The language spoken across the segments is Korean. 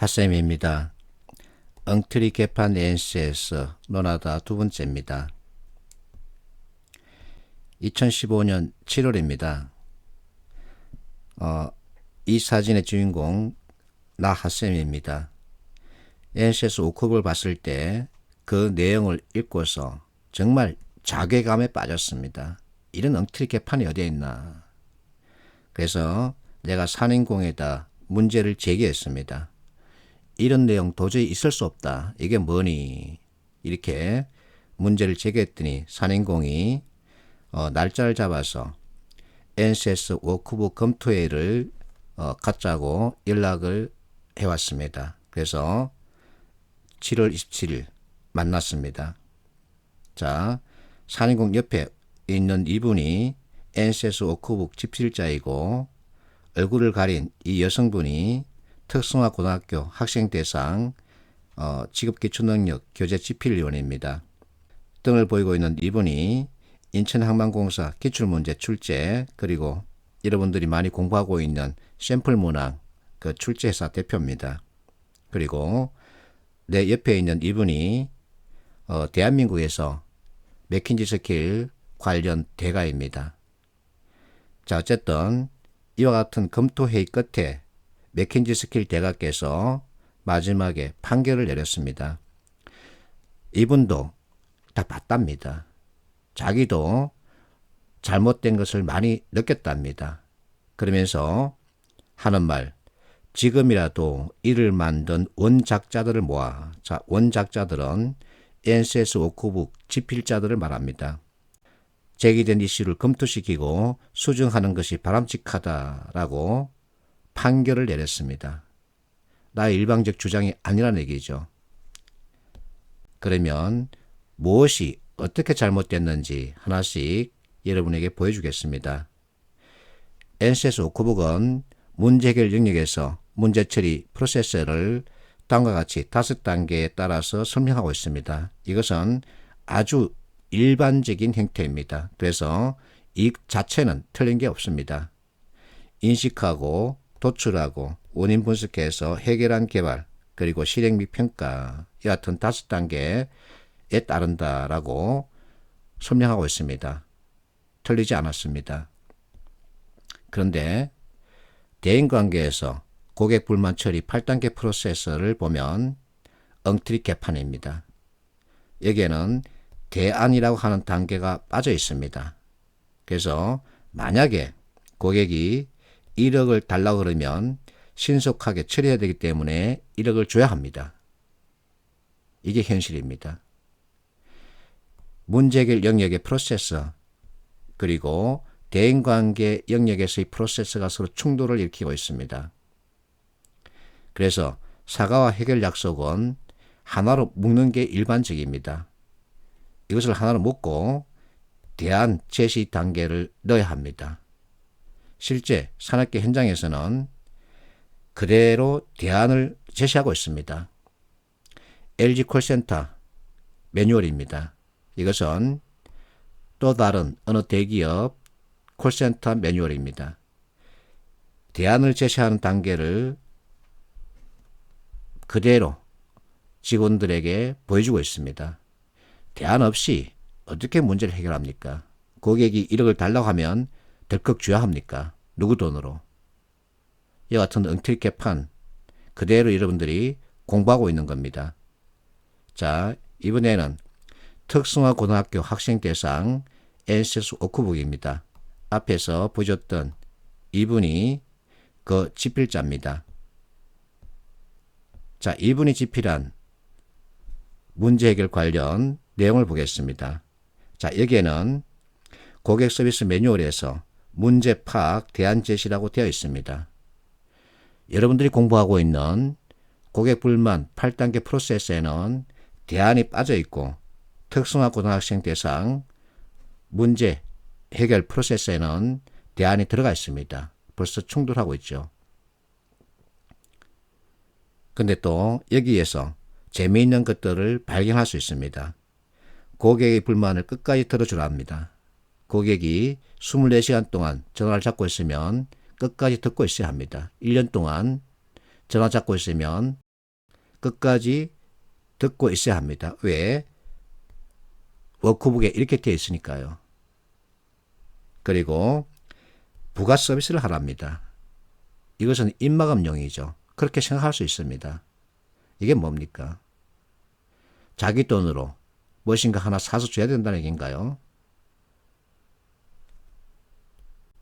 핫쌤입니다. 엉터리 개판 NCS 논하다 두 번째입니다. 2015년 7월입니다. 이 사진의 주인공 나 핫쌤입니다. NCS 5컵을 봤을 때 그 내용을 읽고서 정말 자괴감에 빠졌습니다. 이런 엉터리 개판이 어디에 있나. 그래서 내가 산인공에다 문제를 제기했습니다. 이런 내용 도저히 있을 수 없다. 이게 뭐니? 이렇게 문제를 제기했더니 산인공이 날짜를 잡아서 NCS 워크북 검토회의를 갖자고 연락을 해왔습니다. 그래서 7월 27일 만났습니다. 자, 산인공 옆에 있는 이분이 NCS 워크북 집필자이고 얼굴을 가린 이 여성분이 특성화고등학교 학생대상 직업기초능력 교재 집필위원입니다. 등을 보이고 있는 이분이 인천항만공사 기출문제 출제 그리고 여러분들이 많이 공부하고 있는 샘플문항 그 출제회사 대표입니다. 그리고 내 옆에 있는 이분이 대한민국에서 맥킨지 스킬 관련 대가입니다. 자, 어쨌든 이와 같은 검토회의 끝에 맥킨지 스킬 대가께서 마지막에 판결을 내렸습니다. 이분도 다 봤답니다. 자기도 잘못된 것을 많이 느꼈답니다. 그러면서 하는 말, 지금이라도 이를 만든 원작자들을 모아. 자, 원작자들은 NCS 워크북 집필자들을 말합니다. 제기된 이슈를 검토시키고 수정하는 것이 바람직하다라고 판결을 내렸습니다. 나의 일방적 주장이 아니라는 얘기죠. 그러면 무엇이 어떻게 잘못됐는지 하나씩 여러분에게 보여주겠습니다. NCS 워크북은 문제 해결 영역에서 문제 처리 프로세스를 다음과 같이 5단계에 따라서 설명하고 있습니다. 이것은 아주 일반적인 형태입니다. 그래서 이 자체는 틀린 게 없습니다. 인식하고 도출하고 원인 분석해서 해결한 개발 그리고 실행 및 평가 이 같은 5단계에 따른다라고 설명하고 있습니다. 틀리지 않았습니다. 그런데 대인관계에서 고객 불만 처리 8단계 프로세스를 보면 엉터리 개판입니다. 여기에는 대안이라고 하는 단계가 빠져 있습니다. 그래서 만약에 고객이 1억을 달라고 그러면 신속하게 처리해야 되기 때문에 1억을 줘야 합니다. 이게 현실입니다. 문제 해결 영역의 프로세스 그리고 대인관계 영역에서의 프로세스가 서로 충돌을 일으키고 있습니다. 그래서 사과와 해결 약속은 하나로 묶는 게 일반적입니다. 이것을 하나로 묶고 대안 제시 단계를 넣어야 합니다. 실제 산업계 현장에서는 그대로 대안을 제시하고 있습니다. LG 콜센터 매뉴얼입니다. 이것은 또 다른 어느 대기업 콜센터 매뉴얼입니다. 대안을 제시하는 단계를 그대로 직원들에게 보여주고 있습니다. 대안 없이 어떻게 문제를 해결합니까? 고객이 1억을 달라고 하면 덜컥 줘야 합니까? 누구 돈으로? 이와 같은 엉터리 개판 그대로 여러분들이 공부하고 있는 겁니다. 자, 이번에는 특성화고등학교 학생대상 NCS 워크북입니다. 앞에서 보셨던 이분이 그 집필자입니다. 자, 이분이 집필한 문제 해결 관련 내용을 보겠습니다. 자, 여기에는 고객 서비스 매뉴얼에서 문제 파악, 대안 제시라고 되어 있습니다. 여러분들이 공부하고 있는 고객 불만 8단계 프로세스에는 대안이 빠져 있고 특성화 고등학생 대상 문제 해결 프로세스에는 대안이 들어가 있습니다. 벌써 충돌하고 있죠. 근데 또 여기에서 재미있는 것들을 발견할 수 있습니다. 고객의 불만을 끝까지 들어주라 합니다. 고객이 24시간 동안 전화를 잡고 있으면 끝까지 듣고 있어야 합니다. 1년 동안 전화 잡고 있으면 끝까지 듣고 있어야 합니다. 왜? 워크북에 이렇게 되어 있으니까요. 그리고 부가 서비스를 하랍니다. 이것은 입막음용이죠. 그렇게 생각할 수 있습니다. 이게 뭡니까? 자기 돈으로 무엇인가 하나 사서 줘야 된다는 얘기인가요?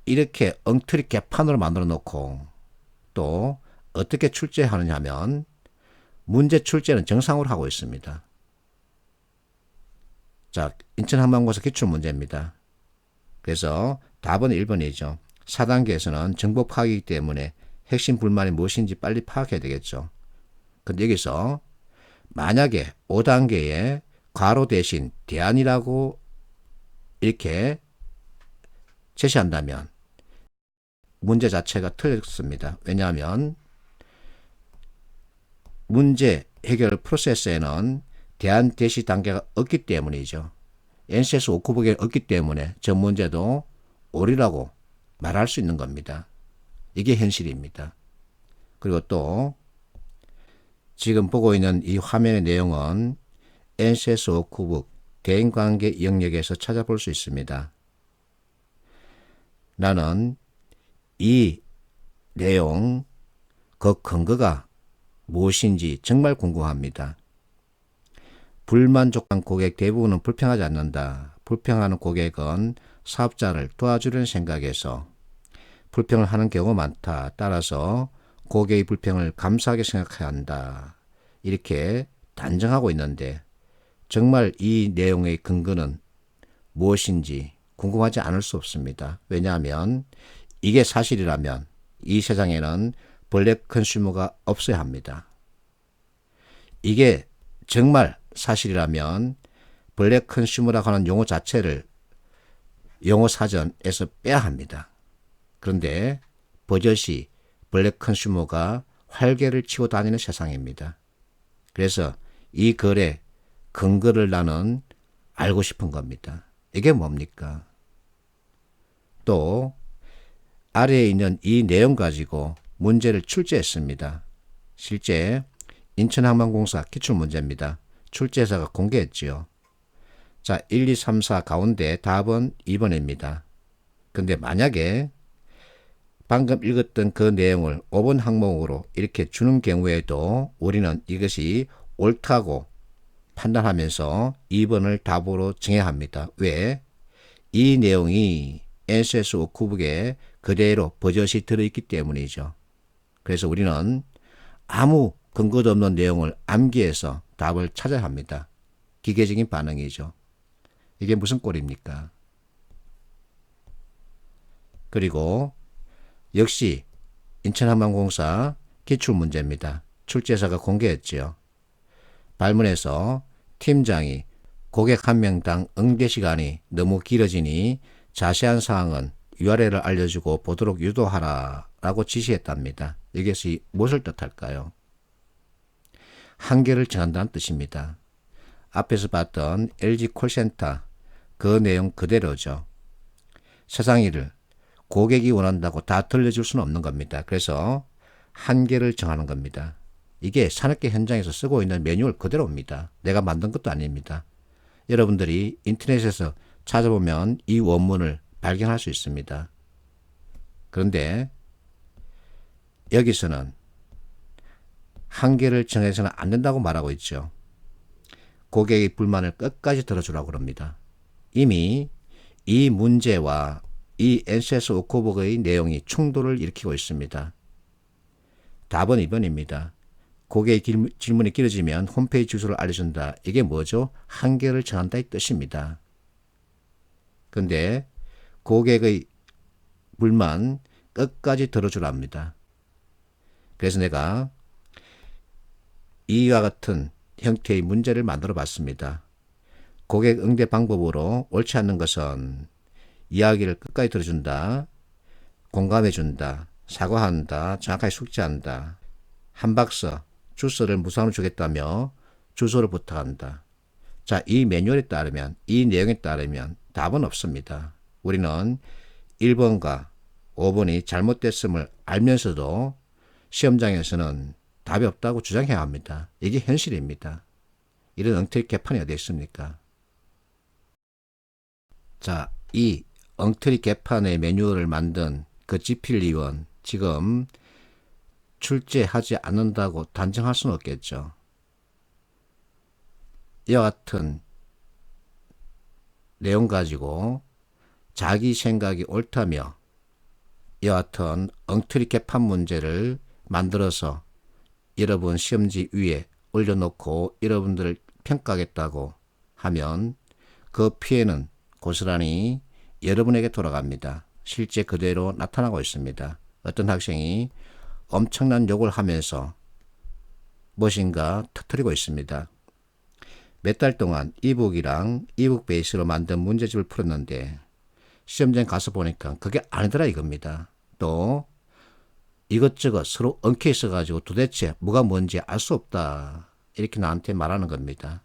이렇게 엉터리 개판으로 만들어 놓고 또 어떻게 출제하느냐 하면 문제 출제는 정상으로 하고 있습니다. 자, 인천항만고사 기출문제입니다. 그래서 답은 1번이죠. 4단계에서는 정보 파악이기 때문에 핵심 불만이 무엇인지 빨리 파악해야 되겠죠. 근데 여기서 만약에 5단계에 괄호 대신 대안이라고 이렇게 제시한다면 문제 자체가 틀렸습니다. 왜냐하면 문제 해결 프로세스에는 대안 제시 단계가 없기 때문이죠. NCS 워크북에 없기 때문에 저 문제도 오리라고 말할 수 있는 겁니다. 이게 현실입니다. 그리고 또 지금 보고 있는 이 화면의 내용은 NCS 워크북 대인관계 영역에서 찾아볼 수 있습니다. 나는 이 내용 그 근거가 무엇인지 정말 궁금합니다. 불만족한 고객 대부분은 불평하지 않는다. 불평하는 고객은 사업자를 도와주려는 생각에서 불평을 하는 경우가 많다. 따라서 고객의 불평을 감사하게 생각해야 한다. 이렇게 단정하고 있는데 정말 이 내용의 근거는 무엇인지 궁금하지 않을 수 없습니다. 왜냐하면 이게 사실이라면 이 세상에는 블랙 컨슈머가 없어야 합니다. 이게 정말 사실이라면 블랙 컨슈머라고 하는 용어 자체를 용어 사전에서 빼야 합니다. 그런데 버젓이 블랙 컨슈머가 활개를 치고 다니는 세상입니다. 그래서 이 글의 근거를 나는 알고 싶은 겁니다. 이게 뭡니까? 또 아래에 있는 이 내용 가지고 문제를 출제했습니다. 실제 인천항만공사 기출문제입니다. 출제사가 공개했지요. 자, 1, 2, 3, 4 가운데 답은 2번입니다. 근데 만약에 방금 읽었던 그 내용을 5번 항목으로 이렇게 주는 경우에도 우리는 이것이 옳다고 판단하면서 2번을 답으로 정해야 합니다. 왜? 이 내용이 NCS 워크북에 그대로 버젓이 들어있기 때문이죠. 그래서 우리는 아무 근거도 없는 내용을 암기해서 답을 찾아야 합니다. 기계적인 반응이죠. 이게 무슨 꼴입니까? 그리고 역시 인천항만공사 기출문제입니다. 출제사가 공개했지요. 발문에서 팀장이 고객 한 명당 응대 시간이 너무 길어지니 자세한 사항은 URL을 알려주고 보도록 유도하라 라고 지시했답니다. 이것이 무엇을 뜻할까요? 한계를 정한다는 뜻입니다. 앞에서 봤던 LG 콜센터 그 내용 그대로죠. 세상 일을 고객이 원한다고 다 들려줄 수는 없는 겁니다. 그래서 한계를 정하는 겁니다. 이게 산업계 현장에서 쓰고 있는 매뉴얼 그대로입니다. 내가 만든 것도 아닙니다. 여러분들이 인터넷에서 찾아보면 이 원문을 발견할 수 있습니다. 그런데 여기서는 한계를 정해서는 안 된다고 말하고 있죠. 고객의 불만을 끝까지 들어주라고 그럽니다. 이미 이 문제와 이 NCS 워크북의 내용이 충돌을 일으키고 있습니다. 답은 2번입니다. 고객의 질문이 길어지면 홈페이지 주소를 알려준다. 이게 뭐죠? 한계를 정한다 이 뜻입니다. 그런데 고객의 불만 끝까지 들어주라 합니다. 그래서 내가 이와 같은 형태의 문제를 만들어 봤습니다. 고객 응대 방법으로 옳지 않는 것은 이야기를 끝까지 들어준다, 공감해준다, 사과한다, 정확하게 숙지한다, 한 박스 주소를 무상으로 주겠다며 주소를 부탁한다. 자, 이 매뉴얼에 따르면, 이 내용에 따르면 답은 없습니다. 우리는 1번과 5번이 잘못됐음을 알면서도 시험장에서는 답이 없다고 주장해야 합니다. 이게 현실입니다. 이런 엉터리 개판이 어디 있습니까? 자, 이 엉터리 개판의 매뉴얼을 만든 그 지필위원 지금 출제하지 않는다고 단정할 수는 없겠죠. 이와 같은 내용 가지고 자기 생각이 옳다며 이와 같은 엉터리 개판 문제를 만들어서 여러분 시험지 위에 올려놓고 여러분들을 평가하겠다고 하면 그 피해는 고스란히 여러분에게 돌아갑니다. 실제 그대로 나타나고 있습니다. 어떤 학생이 엄청난 욕을 하면서 무엇인가 터뜨리고 있습니다. 몇 달 동안 이북이랑 이북 베이스로 만든 문제집을 풀었는데 시험장 가서 보니까 그게 아니더라 이겁니다. 또 이것저것 서로 엉켜 있어가지고 도대체 뭐가 뭔지 알 수 없다. 이렇게 나한테 말하는 겁니다.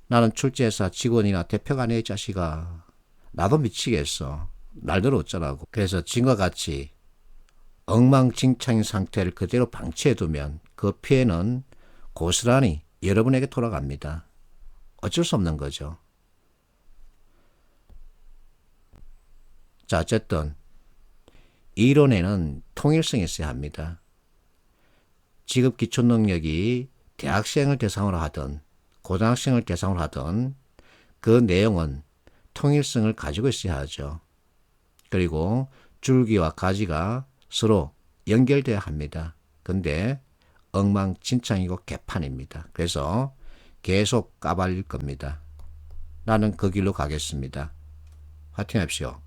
나는 출제회사 직원이나 대표가 아니야 이 자식아. 나도 미치겠어. 날더러 어쩌라고. 그래서 지금과 같이 엉망진창인 상태를 그대로 방치해두면 그 피해는 고스란히 여러분에게 돌아갑니다. 어쩔 수 없는 거죠. 자, 어쨌든 이론에는 통일성이 있어야 합니다. 지급 기초 능력이 대학생을 대상으로 하든 고등학생을 대상으로 하든 그 내용은 통일성을 가지고 있어야 하죠. 그리고 줄기와 가지가 서로 연결돼야 합니다. 근데 엉망진창이고 개판입니다. 그래서 계속 까발릴 겁니다. 나는 그 길로 가겠습니다. 화이팅 합시오.